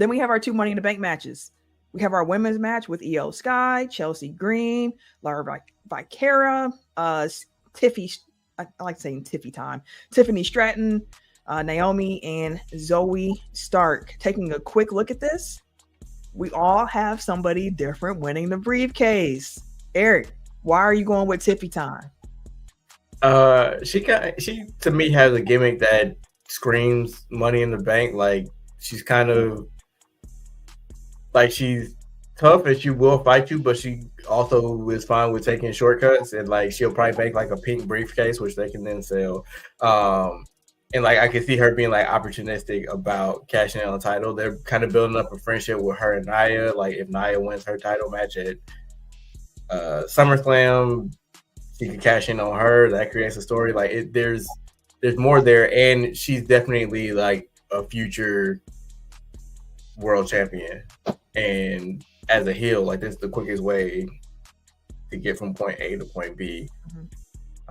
Then we have our 2 Money in the Bank matches. We have our women's match with Io Sky, Chelsea Green, Laura Vicara, Tiffy. I like saying Tiffy time. Tiffany Stratton, Naomi, and Zoe Stark. Taking a quick look at this, we all have somebody different winning the briefcase. Eric, why are you going with Tiffy time? She to me has a gimmick that screams Money in the Bank. Like she's kind of like she's tough and she will fight you, but she also is fine with taking shortcuts, and like she'll probably make like a pink briefcase which they can then sell. And like I can see her being like opportunistic about cashing in on the title. They're kind of building up a friendship with her and Nia. Like if Nia wins her title match at SummerSlam, she can cash in on her. That creates a story. Like there's more there, and she's definitely like a future world champion. And as a heel, like this is the quickest way to get from point A to point B.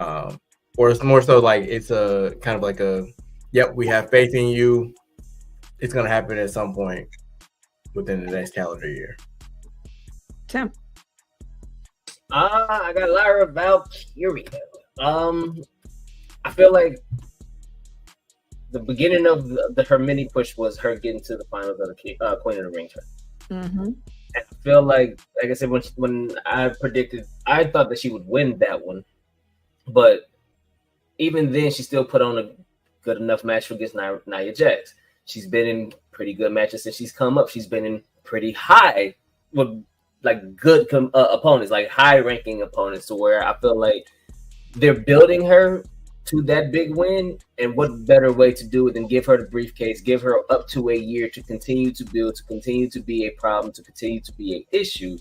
Mm-hmm. Or it's more so like it's a kind of like a, yep, we have faith in you. It's gonna happen at some point within the next calendar year. Tim. I got Lyra Valkyria. I feel like the beginning of her mini push was her getting to the finals of the Queen of the Ring tournament. Mm-hmm. And I feel like I said, when I predicted, I thought that she would win that one, but even then, she still put on a good enough match against Nia Jax. She's been in pretty good matches since she's come up. She's been in pretty high with like good opponents, like high-ranking opponents, to where I feel like they're building her to that big win. And what better way to do it than give her the briefcase, give her up to a year to continue to build, to continue to be a problem, to continue to be an issue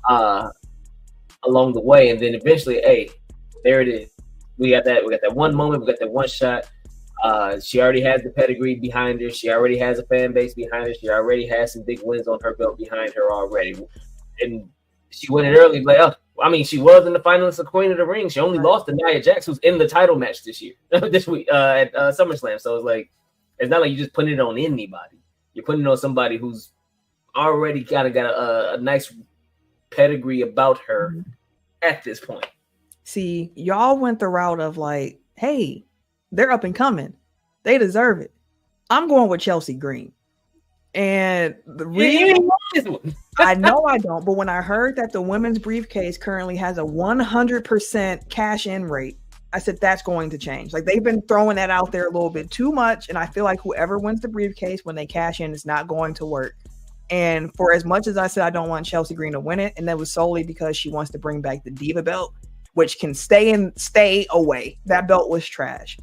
along the way, and then eventually, hey, there it is. We got that one moment. We got that one shot. She already has the pedigree behind her. She already has a fan base behind her. She already has some big wins on her belt behind her already. And she went in early. Like, she was in the finals of Queen of the Ring. She only lost to Nia Jax, who's in the title match this week at SummerSlam. So it's like, it's not like you just putting it on anybody. You're putting it on somebody who's already kind of got a nice pedigree about her at this point. See, y'all went the route of like, hey, they're up and coming. They deserve it. I'm going with Chelsea Green. And the reason I know I don't, but when I heard that the women's briefcase currently has a 100% cash in rate, I said that's going to change. Like they've been throwing that out there a little bit too much. And I feel like whoever wins the briefcase when they cash in is not going to work. And for as much as I said I don't want Chelsea Green to win it, and that was solely because she wants to bring back the Diva belt, which can stay away. That belt was trash.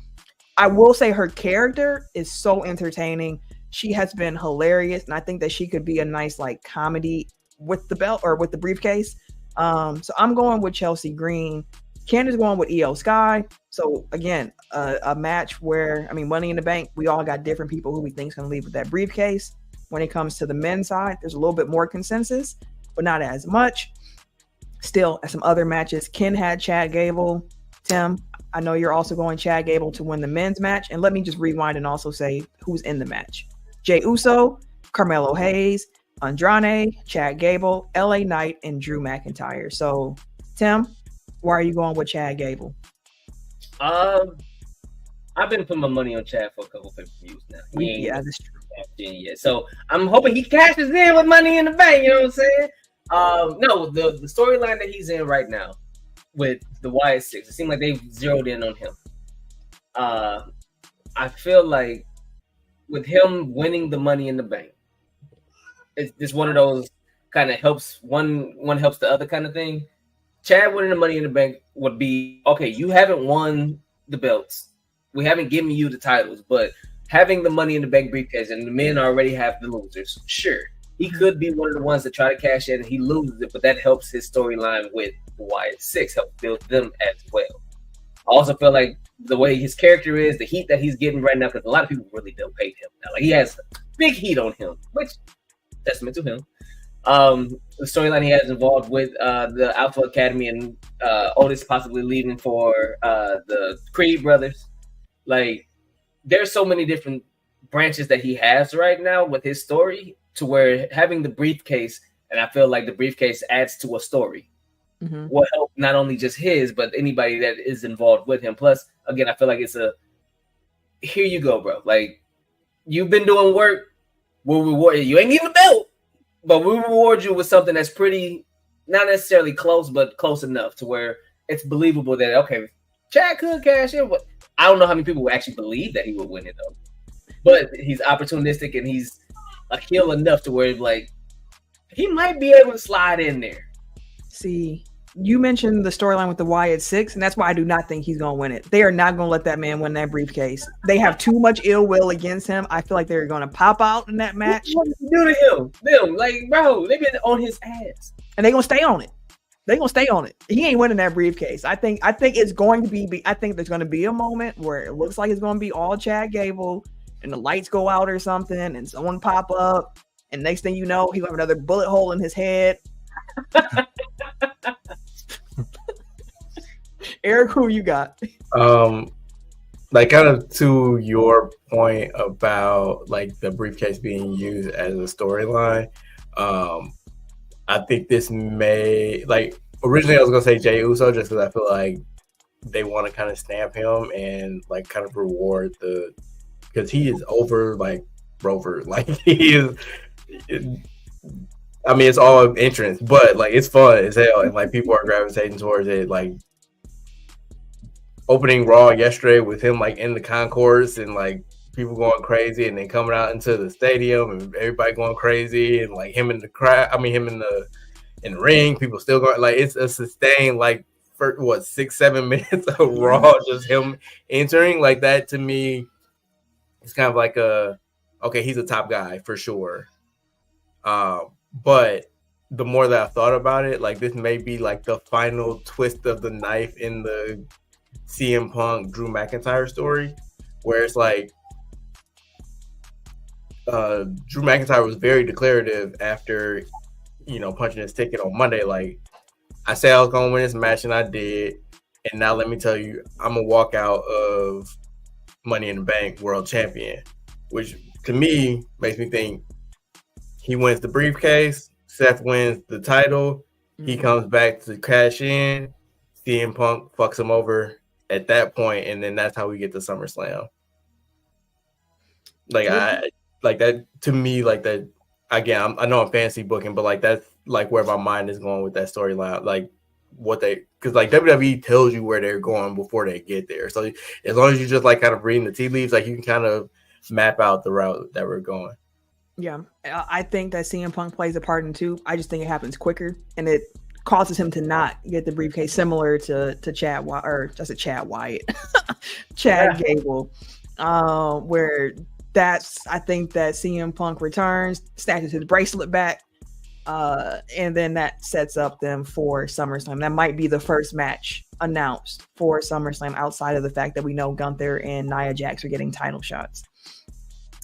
I will say her character is so entertaining. She has been hilarious, and I think that she could be a nice like comedy with the belt or with the briefcase. So I'm going with Chelsea Green. Ken is going with Io Sky. So again, a match where, Money in the Bank, we all got different people who we think is going to leave with that briefcase. When it comes to the men's side, there's a little bit more consensus, but not as much. Still, at some other matches, Ken had Chad Gable. Tim, I know you're also going Chad Gable to win the men's match. And let me just rewind and also say who's in the match. Jey Uso, Carmelo Hayes, Andrade, Chad Gable, LA Knight, and Drew McIntyre. So, Tim, why are you going with Chad Gable? I've been putting my money on Chad for a couple of pay-per-views now. Yeah, that's true. Yet. So I'm hoping he cashes in with Money in the Bank. You know what I'm saying? No, the storyline that he's in right now with the Wyatt Six, it seemed like they've zeroed in on him. I feel like with him winning the Money in the Bank, it's just one of those kind of helps one helps the other kind of thing. Chad winning the Money in the Bank would be, okay, you haven't won the belts. We haven't given you the titles, but having the Money in the Bank briefcase and the men already have the losers, sure. He could be one of the ones that try to cash in and he loses it, but that helps his storyline with the Wyatt Six, help build them as well. I also feel like the way his character is, the heat that he's getting right now, because a lot of people really don't hate him now. Like he has big heat on him, which testament to him. The storyline he has involved with the Alpha Academy and Otis possibly leaving for the Creed brothers. Like there's so many different branches that he has right now with his story, to where having the briefcase, and I feel like the briefcase adds to a story. Will help not only just his, but anybody that is involved with him. Plus, again, I feel like it's a here you go, bro. Like, you've been doing work, we'll reward you. You ain't even a belt, but we'll reward you with something that's pretty, not necessarily close, but close enough to where it's believable that, okay, Chad could cash in. But I don't know how many people would actually believe that he would win it, though. But he's opportunistic and he's a heel enough to where, like, he might be able to slide in there. See, you mentioned the storyline with the Wyatt Six, and that's why I do not think he's going to win it. They are not going to let that man win that briefcase. They have too much ill will against him. I feel like they're going to pop out in that match. What do to him? Them, like, bro, they've been on his ass. And they're going to stay on it. They're going to stay on it. He ain't winning that briefcase. I think it's going to be, I think there's going to be a moment where it looks like it's going to be all Chad Gable and the lights go out or something and someone pop up. And next thing you know, he'll have another bullet hole in his head. Eric, who you got? Like, kind of to your point about like the briefcase being used as a storyline. I think this may, like, originally I was gonna say Jey Uso just because I feel like they want to kind of stamp him and like kind of reward because he is over like Rover, like he is. I mean, it's all entrance, but like it's fun as hell, and like people are gravitating towards it. Like opening Raw yesterday with him like in the concourse and like people going crazy, and then coming out into the stadium and everybody going crazy, and like him in the crowd. I mean, him in the ring, people still going like it's a sustained like for 6-7 minutes of Raw, just him entering like that. To me, it's kind of like okay, he's a top guy for sure. But the more that I thought about it, like this may be like the final twist of the knife in the CM Punk Drew McIntyre story, where it's like Drew McIntyre was very declarative after, punching his ticket on Monday. Like, I said I was gonna win this match and I did, and now let me tell you, I'm gonna walk out of Money in the Bank World Champion, which to me makes me think he wins the briefcase, Seth wins the title, he comes back to cash in, CM Punk fucks him over at that point, and then that's how we get to SummerSlam. Like I like that to me, like that again. I know I'm fancy booking, but like that's like where my mind is going with that storyline. Like because like WWE tells you where they're going before they get there. So as long as you just like kind of reading the tea leaves, like you can kind of map out the route that we're going. Yeah, I think that CM Punk plays a part in too. I just think it happens quicker, and it causes him to not get the briefcase, similar to Chad Wyatt, or just a Chad Wyatt, Chad Gable, where I think that CM Punk returns, snatches his bracelet back, and then that sets up them for SummerSlam. That might be the first match announced for SummerSlam outside of the fact that we know Gunther and Nia Jax are getting title shots.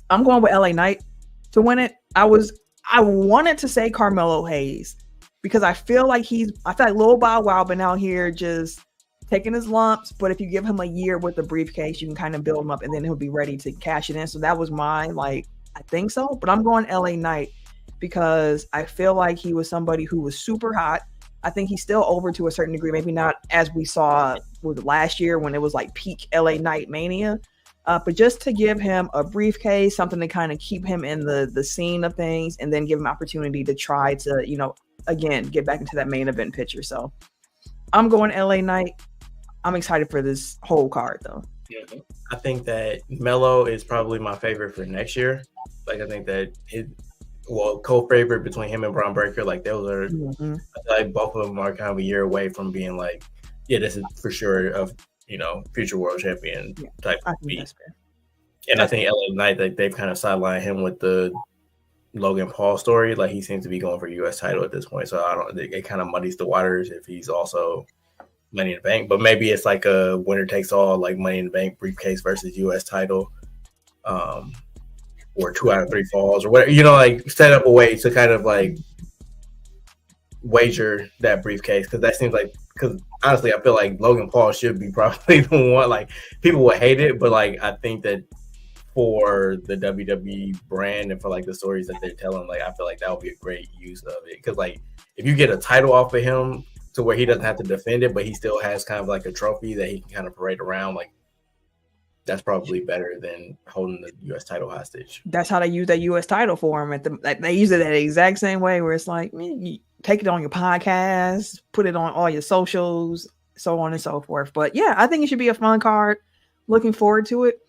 I'm going with LA Knight to win it. I wanted to say Carmelo Hayes because I feel like Lil Bow Wow been out here just taking his lumps, but if you give him a year with the briefcase, you can kind of build him up and then he'll be ready to cash it in. So that was I think so, but I'm going LA Knight because I feel like he was somebody who was super hot. I think he's still over to a certain degree, maybe not as we saw with last year when it was like peak LA Knight mania. But just to give him a briefcase, something to kind of keep him in the scene of things, and then give him opportunity to try to, again, get back into that main event picture. So I'm going LA Knight. I'm excited for this whole card, though. Yeah, I think that Melo is probably my favorite for next year. Like, I think that co-favorite between him and Braun Breaker, like those are, I feel like both of them are kind of a year away from being like, yeah, this is for sure of, future world champion type of beat. And I think LA Knight, like, they've kind of sidelined him with the Logan Paul story. Like, he seems to be going for U.S. title at this point. So it kind of muddies the waters if he's also Money in the Bank. But maybe it's like a winner takes all, like Money in the Bank briefcase versus U.S. title, or 2 out of 3 falls or whatever. Like set up a way to kind of like wager that briefcase, because that seems like, because honestly I feel like Logan Paul should be probably the one. Like, people will hate it, but like I think that for the WWE brand and for like the stories that they're telling. Like I feel like that would be a great use of it, because like if you get a title off of him to where he doesn't have to defend it, but he still has kind of like a trophy that he can kind of parade around, like that's probably better than holding the U.S. title hostage. That's how they use that U.S. title for him. They use it that exact same way, where it's like, man, you take it on your podcast, put it on all your socials, so on and so forth. But yeah, I think it should be a fun card. Looking forward to it.